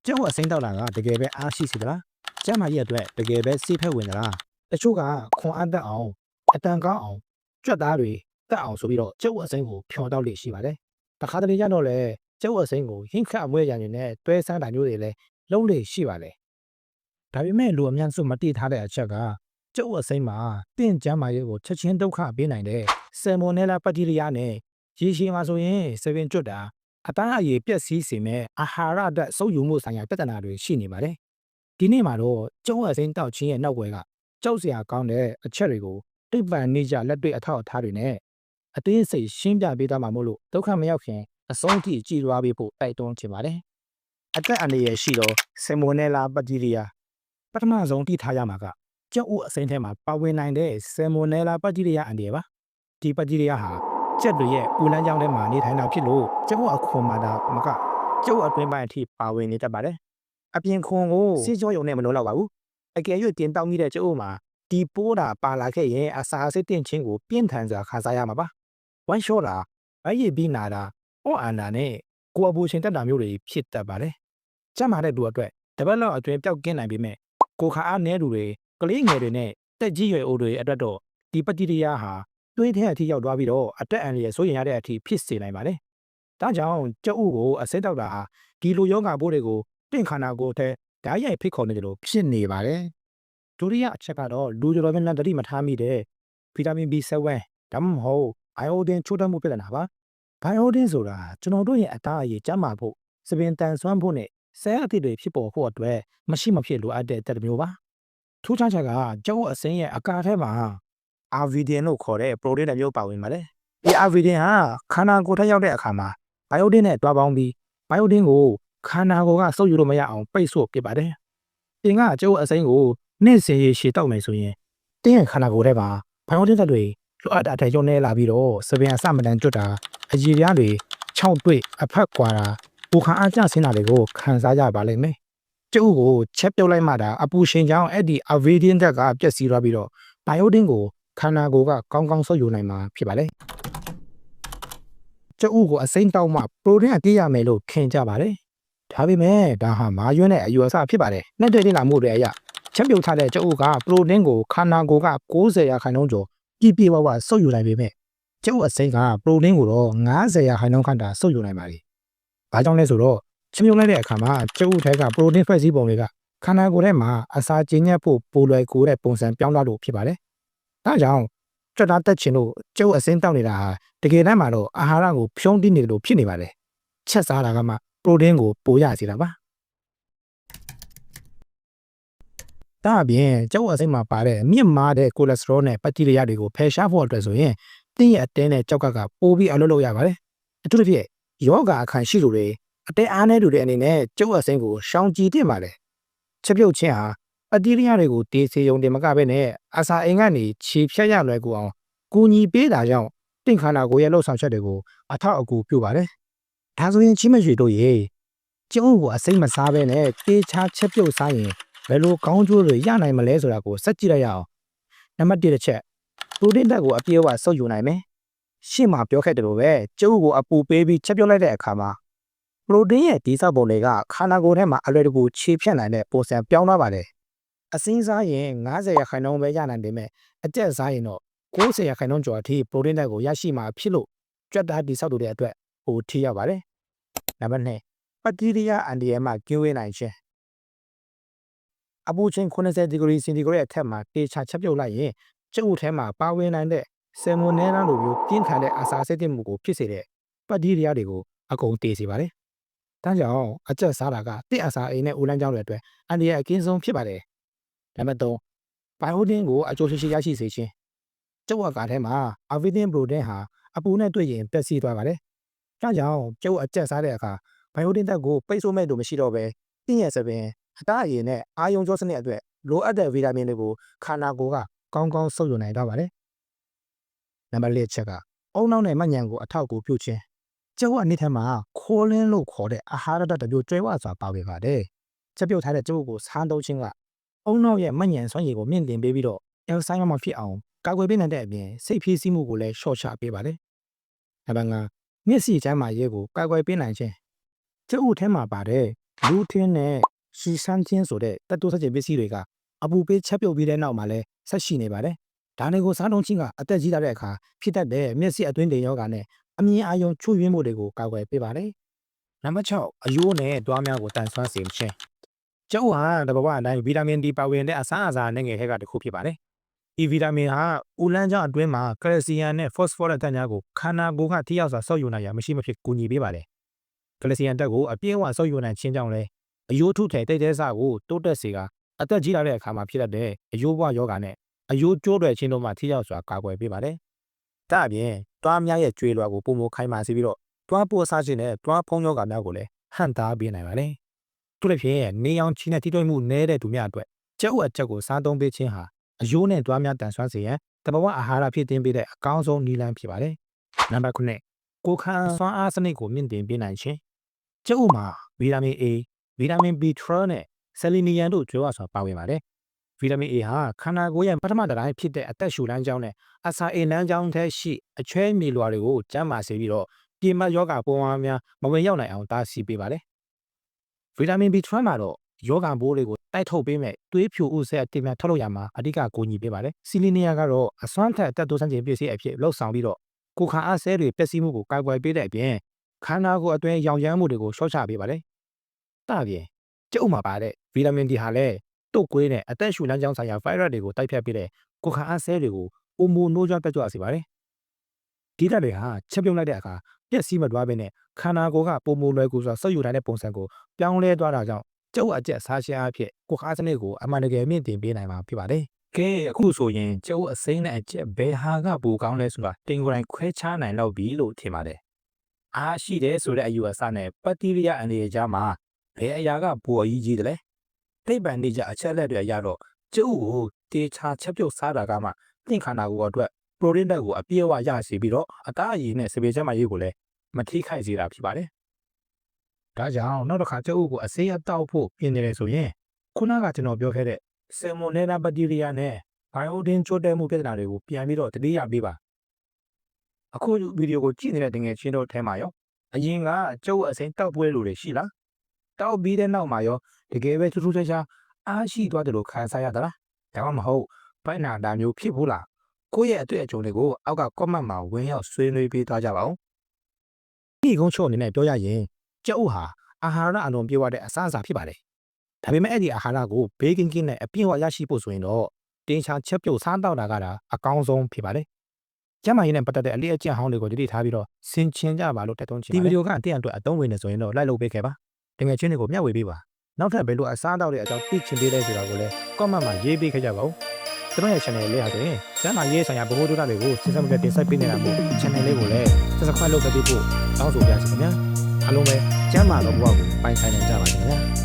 ကျုပ်အစိမ့်တောက်လာကတကယ်ပဲအားရှိစီသလားကျမ်းမာရဲ့အတွက်တကယ်ပဲစိတ်ဖက်ဝင်သလားတချို့ကခွန်အားတက်အောင်အတန်ကောင်းအောင်ကြွက်သားတွေတက်အောင်ဆိုပြီးတော့ကျုပ်အစိမ့်ကိုဖြော်တောက်လေရှိပါတယ်တခါတလေကြတော့လေကျုပ်အစိမ့်ကိုဟင်းခတ်အမွေးရံနေနဲ့တွဲဆန်းတာမျိုးတွေလည်းလုံးလေရှိပါလေဒါပေမဲ့လူအများစုမတိထားတဲ့အချက်ကကျုပ်အစိမ့်မှာတင့်ကျမ်းမာရဲ့ကိုချက်ချင်းဒုက္ခပေးနိုင်တဲ့ဆယ်မိုနယ်လာပတ္တိရိယနဲ့ရေရှည်မှာဆိုရင်ဆယ်ပင်ကျွတ်တာအသားအရည်ပျက်စီးစေမဲ့အာဟာရအတွက်စုပ်ယူမှုဆိုင်ရာပြဿနာတွေရှိနေပါတယ်ဒီနေ့မှာတော့ကျုံးအစိမ်းတောက်ချင်းရဲ့နောက်ွယ်ကကြောက်စရာကောင်းတဲ့အချက်တွေကိုတိပ္ပံနေကြလက်တွေ့အထောက်အထားတွေနဲ့အသေးစိတ်ရှင်းပြပေးသွားမှာမို့လို့ဒုက္ခမရောက်ခင်အဆုံးထိကြည်လွားပေးဖို့တိုက်တွန်းချင်ပါတယ်အသက်အန္တရာယ်ရှိတော့ဆယ်မိုနယ်လာပတ္တိရိယပထမဆုံးသိထားရမှာကကျုပ်အစိမ်းထဲမှာပါဝင်နိုင်တဲ့ဆယ်မိုနယ်လာပတ္တိရိယအန္တရာယ်ပါဒီပတ္တိရိယဟာကျက်တွေရဲ့ဦးလန်းကြောင်းထဲမှာနေထိုင်တာဖြစ်လို့ကျုပ်အခွန်မှာဒါမကကျုပ်အတွင်းပိုင်းအထိပါဝင်နေတတ်ပါတယ်အပြင်ခွန်ကိုစေးကြောရုံနဲ့မလို့တော့ပါဘူးအကယ်၍တင်တောင်းမိတဲ့ကျုပ်မှာဒီပိုးတာပါလာခဲ့ရင်အစာစစ်တင်ချင်းကိုပြင်းထန်စွာခံစားရမှာပါဝိုင်းလျှော့တာအရေးပြီးနာတာအော့အန်နာနဲ့ကိုယ်အပူချိန်တက်တာမျိုးတွေဖြစ်တတ်ပါတယ်ကျန်းမာတဲ့လူအတွက်တပတ်လောက်အတွင်းပျောက်ကင်းနိုင်ပေမဲ့ကိုခါအားနည်းသူတွေကလေးငယ်တွေနဲ့တက်ကြီးရွယ်အိုတွေအတွက်တော့ဒီပတ္တိရိယဟာတွေးတဲ့အထိရောက်သွားပြီးတော့အတက်အန္တရာယ်စိုးရိမ်ရတဲ့အထိဖြစ်စေနိုင်ပါတယ်ဒါကြောင့်ကျုပ်ဥကိုအစိတ်တောက်တာဟာဒီလိုယောဂပိုးတွေကိုတင့်ခန္ဓာကိုယ်ထဲဓာတ်ရိုက်ဖိတ်ခေါ်နေတယ်လို့ဖြစ်နေပါတယ်ဒုတိယအချက်ကတော့လူတော်များများတတိမထားမိတဲ့ဗီတာမင် B7 ဒါမှမဟုတ်ဘိုင်အိုဒင်ချိုးတက်မှုပြဿနာပါဘိုင်အိုဒင်ဆိုတာကျွန်တော်တို့ရဲ့အသားအရည်ကျန်းမာဖို့စပင်တန်ဆွမ်းဖို့နဲ့ဆဲအသစ်တွေဖြစ်ပေါ်ဖို့အတွက်မရှိမဖြစ်လိုအပ်တဲ့တက်မျိုးပါထူးခြားချက်ကကျုပ်အစိမ်းရဲ့အကာထဲမှာအာဗီဒင်လို့ခေါ်တဲ့ပရိုတင်းတစ်မျိုးပါဝင်ပါတယ်ဒီအာဗီဒင်ဟာခန္ဓာကိုယ်ထက်ရောက်တဲ့အခါမှာဘိုင်အိုဒင်နဲ့တွားပေါင်းပြီးဘိုင်အိုဒင်ကိုခန္ဓာကိုယ်ကစုပ်ယူလို့မရအောင်ပိတ်ဆို့ပစ်ပါတယ်ပြင်ကကျုပ်အစိမ်းကိုနေ့စဉ်ရေရှည်တောက်မယ်ဆိုရင်တင်းရဲ့ခန္ဓာကိုယ်ထဲမှာဘိုင်အိုဒင်တက်တွေလိုအပ်တဲ့အထက်ကျုံနေလာပြီးတော့စပင်အစမတန်ကျွတ်တာအရည်ပြားတွေခြောက်တွေ့အဖက်ကွာတာပူခါအားကျဆင်းတာတွေကိုခံစားရပါလိမ့်မယ်ကျုပ်ကိုချက်ပြုတ်လိုက်မှတာအပူရှင်ကြောင့်အဲ့ဒီအာဗီဒင်တက်ကပျက်စီးသွားပြီးတော့ဘိုင်အိုဒင်ကိုခန္ဓာကိုယ်ကကောင်းကောင်းဆုပ်ယူနိုင်မှာဖြစ်ပါလေကျုပ်ကိုအစိမ့်တောက်မှပရိုတင်းအပြည့်ရမယ်လို့ခင်ကြပါတယ်ဒါပေမဲ့ဒါဟာမာရွန်းတဲ့အယူအဆဖြစ်ပါတယ်လက်တွေ့တင်လာမှုတွေအရချက်ပြုတ်ထားတဲ့ကျုပ်ကပရိုတင်းကိုခန္ဓာကိုယ်က90%ကျော်ပြည့်ပြည့်ဝဝဆုပ်ယူနိုင်ပေမဲ့ကျုပ်အစိမ့်ကပရိုတင်းကိုတော့90%ခန့်တာဆုပ်ယူနိုင်ပါလေဘာကြောင့်လဲဆိုတော့ချက်ပြုတ်လိုက်တဲ့အခါမှာကျုပ်ထဲကပရိုတင်းဖွဲ့စည်းပုံတွေကခန္ဓာကိုယ်ထဲမှာအစာကျဉ်ညက်ဖို့ပိုလွယ်ကူတဲ့ပုံစံပြောင်းသွားလို့ဖြစ်ပါတယ်ဒါကြောင့်ကြွက်သားတက်ချင်လို့ကျုပ်အစိမ်းတောက်နေတာဟာတကယ်တမ်းမှာတော့အာဟာရကိုဖြုံးတိနေတယ်လို့ဖြစ်နေပါတယ်ချက်စားတာကမှပရိုတင်းကိုပိုရစေတာပါဒါအပြင်ကျုပ်အစိမ်းမှာပါတဲ့မြင့်မားတဲ့ကိုလက်စထရောနဲ့ဘက်တီးရီးယားတွေကိုဖယ်ရှားဖို့အတွက်ဆိုရင်တင်းရဲ့အတင်းနဲ့ကြောက်ကပိုပြီးအလုပ်လုပ်ရပါတယ်အထူးသဖြင့်ယောဂအခန့်ရှိသူတွေအတဲအားနေသူတွေအနေနဲ့ကျုပ်အစိမ်းကိုရှောင်ကြည်တင်ပါလေချက်ပြုတ်ခြင်းဟာဘက်တီးရီးယားတွေကိုတေးစေုံတင်မကဘဲနဲ့အစာအိမ်ကနေခြေဖြတ်ရလွယ်ကူအောင်ကူညီပေးတာကြောင့်တင့်ခန္ဓာကိုယ်ရဲ့လှုပ်ဆောင်ချက်တွေကိုအထောက်အကူပြုပါတယ်ဒါဆိုရင်ချင်းမရွှေတို့ရေကျုပ်ကိုအစိမ်းမစားဘဲနဲ့တေးချချက်ပြုတ်စားရင်ဘယ်လိုကောင်းကျိုးတွေရနိုင်မလဲဆိုတာကိုစက်ကြည့်လိုက်ရအောင်နံပါတ်1တစ်ချက်ပရိုတင်းတက်ကိုအပြည့်အဝဆုပ်ယူနိုင်မယ်ရှေ့မှာပြောခဲ့တယ်လို့ပဲကျုပ်ကိုအပူပေးပြီးချက်ပြုတ်လိုက်တဲ့အခါမှာပရိုတင်းရဲ့ဒီဆောက်ပုံတွေကခန္ဓာကိုယ်ထဲမှာအလွယ်တကူခြေဖြတ်နိုင်တဲ့ပုံစံပြောင်းသွားပါတယ်အစင်းစားရင်90%ပဲရနိုင်ပေမဲ့အကျက်စားရင်တော့90%ကျော်အထိပရိုတင်းတက်ကိုရရှိမှာဖြစ်လို့ကြွက်သားဒီဆောက်သူတွေအတွက်ဟိုထိရောက်ပါတယ်နံပါတ်2ဘက်တီးရီးယားအန်တီယမ်မှကင်းဝေးနိုင်ခြင်းအပူချိန်80ဒီဂရီစင်တီဂရိတ်အထက်မှာတေချာချက်ပြုတ်လိုက်ရင်ကျုပ်ထဲမှာပါဝင်နိုင်တဲ့ဆယ်မိုနယ်လာလိုမျိုးပြင်းထန်တဲ့အစာစစ်တင်မှုကိုဖြစ်စေတဲ့ဘက်တီးရီးယားတွေကိုအကုန်တေစေပါတယ်ဒါကြောင့်အကျက်စားတာကတစ်အစာအိမ်နဲ့ဦးလန်းကြောင်းတွေအတွက်အန်တီယမ်အကင်းဆုံးဖြစ်ပါတယ်နံပါတ်3ဘိုင်အိုဒင်ကိုအကျိုးရှိရရှိစေခြင်းကျုပ်အကားထဲမှာအာဗီဒင်ပရိုတင်းဟာအပူနဲ့တွေ့ရင်ပျက်စီးသွားပါတယ်ဒါကြောင့်ကျုပ်အကျက်စားတဲ့အခါဘိုင်အိုဒင်တက်ကိုပိတ်ဆို့မဲ့လို့မရှိတော့ပဲတင်းရဲ့စပင်အသားအရည်နဲ့အာယုံကြောစနစ်အတွက်လိုအပ်တဲ့ဗီတာမင်တွေကိုခန္ဓာကိုယ်ကကောင်းကောင်းစုပ်ယူနိုင်တော့ပါတယ်နံပါတ်4ချက်က အုံနောက်နဲ့မှတ်ဉဏ်ကိုအထောက်အကူပြုခြင်းကျုပ်အနည်းထဲမှာခိုးလင်းလို့ခေါ်တဲ့အာဟာရဓာတ်တစ်မျိုးကျွဲဝစွာပါဝင်ပါတယ်ချက်ပြုတ်ထားတဲ့ကျုပ်ကိုစားသုံးခြင်းကအုံနောက်ရဲ့မှတ်ဉဏ်စွမ်းရည်ကိုမြင့်တင်ပေးပြီးတော့အယ်ဆိုင်မဖြစ်အောင်ကာကွယ်ပေးနိုင်တဲ့အပြင်စိတ်ဖြည့်ဆည်းမှုကိုလည်းလျှော့ချပေးပါတယ်နံပါတ်5မျက်စိချမ်းမာရေးကိုကာကွယ်ပေးနိုင်ခြင်းကျုပ်ထဲမှာပါတဲ့ လူထင်းနဲ့ရှီဆန်းချင်းဆိုတဲ့တက်တိုးဆက်ကျပစ္စည်းတွေကအပူပေးချက်ပြုတ်ပြီးတဲ့နောက်မှာလဲဆက်ရှိနေပါတယ်ဒါတွေကိုစားလုံးချင်းကအသက်ကြီးလာတဲ့အခါဖြစ်တတ်တဲ့မျက်စိအတွင်းတွေယောဂါနဲ့အမြင်အာရုံချွတ်ယွင်းမှုတွေကိုကာကွယ်ပေးပါတယ်နံပါတ်6အယိုးနဲ့တွားများကိုတန်ဆွမ်းစေခြင်းကျုပ်ဟာတဘာဝအတိုင်းဗီတာမင် D ပါဝင်တဲ့အစားအစာနဲ့ငယ်ခဲကတစ်ခုဖြစ်ပါတယ်ဒီဗီတာမင်ဟာဦးလန်းကြောင်းအတွင်းမှာကယ်လ်ဆီယမ်နဲ့ဖော့စဖောရတ်ဓာတ်များကိုခန္ဓာကိုယ်ကထိရောက်စွာဆောက်ယူနိုင်ရမရှိမဖြစ်ကူညီပေးပါတယ်ကယ်လ်ဆီယမ်ဓာတ်ကိုအပြည့်အဝဆောက်ယူနိုင်ခြင်းကြောင့်လည်းအယိုးထုထည်တိတ်တဲစကိုတိုးတက်စေကအသက်ကြီးလာတဲ့အခါမှာဖြစ်တတ်တဲ့အယိုးဘဝယောဂါနဲ့အယိုးကျိုးတွေခြင်းတို့မှထိရောက်စွာကာကွယ်ပေးပါတယ်ဒါအပြင်တွားများရဲ့ကြွေလွှာကိုပုံမခိုင်းပါစေပြီးတော့တွားပို့စားခြင်းနဲ့တွားဖုံးယောဂါများကိုလည်းဟန့်တားပေးနိုင်ပါတယ်သူတစ်ဖြင့်နေအောင်ချီနဲ့ထိတွေ့မှုနည်းတဲ့သူများအတွက်ကျက်ဥအချက်ကိုစားသုံးပေးခြင်းဟာအယိုးနဲ့တွားများတန်ဆွမ်းစေရန်တဘာဝအာဟာရဖြစ်တင်ပေးတဲ့အကောင်းဆုံးနည်းလမ်းဖြစ်ပါတယ်နံပါတ်9ကိုခံစွမ်းအားစနစ်ကိုမြင့်တင်ပေးနိုင်ခြင်းကျက်ဥမှာဗီတာမင် A ဗီတာမင် B12 နဲ့ဆယ်လီနီယမ်တို့ကျွမ်းစွာပါဝင်ပါတယ်ဗီတာမင် A ဟာခန္ဓာကိုယ်ရဲ့ပထမတိုင်းဖြစ်တဲ့အသက်ရှူလမ်းကြောင်းနဲ့အစာအိမ်လမ်းကြောင်းထဲရှိအချွဲမြေလွှာတွေကိုကျန်းမာစေပြီးတော့ပြင်းမယောဂပုံအားများမဝင်ရောက်နိုင်အောင်တားဆီးပေးပါတယ်ဗီတာမင် B12 မှာတော့ယောဂပိုးတွေကိုတိုက်ထုတ်ပေးမဲ့သွေးဖြူဥဆက်အတင်များထုတ်လုပ်ရမှာအဓိကကူညီပေးပါတယ်ဆီလီနီယာကတော့အစွမ်းထက်အသက်တိုးဆန်းခြင်းပစ္စည်းအဖြစ်လှုပ်ဆောင်ပြီးတော့ကိုခံအားဆဲတွေပျက်စီးမှုကိုကာကွယ်ပေးတဲ့အပြင်ခန္ဓာကိုယ်အတွင်းရောင်ရမ်းမှုတွေကိုရှော့ချပေးပါတယ်ဒါအပြင်ကျုပ်မှာပါတဲ့ဗီတာမင် D ဟာလည်းတုတ်ကွေးနဲ့အသက်ရှူလမ်းကြောင်းဆိုင်ရာဗိုင်းရပ်တွေကိုတိုက်ဖျက်ပေးတဲ့ကိုခံအားဆဲတွေကိုပုံမနိုးကြတက်ကြွစေပါတယ်ဒီဓာတ်တွေဟာချက်ပြုတ်လိုက်တဲ့အခါပျက်စီးမသွားဘဲနဲ့ခန္ဓာကိုယ်ကပုံမလွယ်ကူစွာဆုပ်ယူနိုင်တဲ့ပုံစံကိုပြောင်းလဲသွားတာကြောင့်ကျုပ်အကျက်စားခြင်းအဖြစ်ကိုခါစနစ်ကိုအမှန်တကယ်မြင့်တင်ပေးနိုင်မှာဖြစ်ပါတယ်။ကဲအခုဆိုရင်ကျုပ်အစိမ်းနဲ့အကျက်ဘယ်ဟာကပိုကောင်းလဲဆိုတာတင်ကိုယ်တိုင်ခွဲခြားနိုင်တော့ပြီလို့ထင်ပါတယ်။အားရှိတယ်ဆိုတဲ့အယူအဆနဲ့ဘက်တီးရီးယားအနေအထားမှာဘယ်အရာကပိုအရေးကြီးတယ်လဲ။သိပ္ပံနည်းကျအချက်လက်တွေအရတော့ကျုပ်ကိုတေချာချက်ပြုတ်စားတာကမှသင်ခန္ဓာကိုယ်အတွက်ပရိုတင်းဓာတ်ကိုအပြည့်အဝရရှိပြီးတော့အသားအရည်နဲ့စပယ်ချက်မရေးကိုလည်းမထိခိုက်စေတာဖြစ်ပါတယ်။ဒါကြောင့်နောက်တစ်ခါကျုပ်ကိုအစေးအတောက်ဖို့ပြင်နေတယ်ဆိုရင်ခုနကကျွန်တော်ပြောခဲ့တဲ့ဆယ်မိုနယ်နာဘက်တီးရီးယားနဲ့ဘိုင်အိုဒင်ချိုတဲမှုပြဿနာတွေကိုပြန်ပြီးတော့တတိယပေးပါအခုဗီဒီယိုကိုကြည့်နေတဲ့တငယ်ချင်းတို့ထဲမှာရောအရင်ကကျုပ်အစိမ်းတောက်ပွဲလိုတွေရှိလားတောက်ပြီးတဲ့နောက်မှာရောတကယ်ပဲထူးထူးခြားခြားအားရှိသွားတယ်လို့ခံစားရသလားဒါမှမဟုတ်ဘိုင်နာတာမျိုးဖြစ်ဘူးလားကိုယ့်ရဲ့အတွေ့အကြုံတွေကိုအောက်ကကွန်မန့်မှာဝင်ရောက်ဆွေးနွေးပေးသွားကြပါဦးဒီကုန်းချုံအနေနဲ့ပြောရရင်ကျုပ်ဟာအာဟာရအလုံးပြည့်ဝတဲ့အစားအစာဖြစ်ပါတယ်ဒါပေမဲ့အဲ့ဒီအာဟာရကိုဘေးကင်းကင်းနဲ့အပြည့်အဝရရှိဖို့ဆိုရင်တော့တင်းချာချက်ပြုတ်စားတော့တာကအကောင်းဆုံးဖြစ်ပါတယ်ကျမကြီးနဲ့ပတ်သက်တဲ့အလေးအကျင့်ဟောင်းတွေကိုတတိထားပြီးတော့ဆင်ခြင်ကြပါလို့တိုက်တွန်းချင်ပါတယ်ဒီဗီဒီယိုကအတင်းအတွက်အသုံးဝင်နေဆိုရင်တော့လိုက်လုပ်ပေးခဲ့ပါတကယ်ချင်းတွေကိုမျှဝေပေးပါနောက်ထပ်ဘယ်လိုအစားအသောက်တွေအကြောင်းသိချင်သေးလဲဆိုတာကိုလည်း comment မှာရေးပေးခဲ့ကြပါဦးကျွန်တော်ရဲ့ channel လေးဟာဆိုရင်ကျမ်းမာရေးဆိုင်ရာဗဟုသုတတွေကိုစဉ်းစားမှုနဲ့တင်ဆက်ပေးနေတာမို့ channel လေးကိုလည်း subscribe လုပ်ပေးဖို့တောင်းဆိုပါရစေခင်ဗျာအားလုံးပဲကျမ်းမာသောဘဝကိုပိုင်ဆိုင်နိုင်ကြပါစေခင်ဗျာ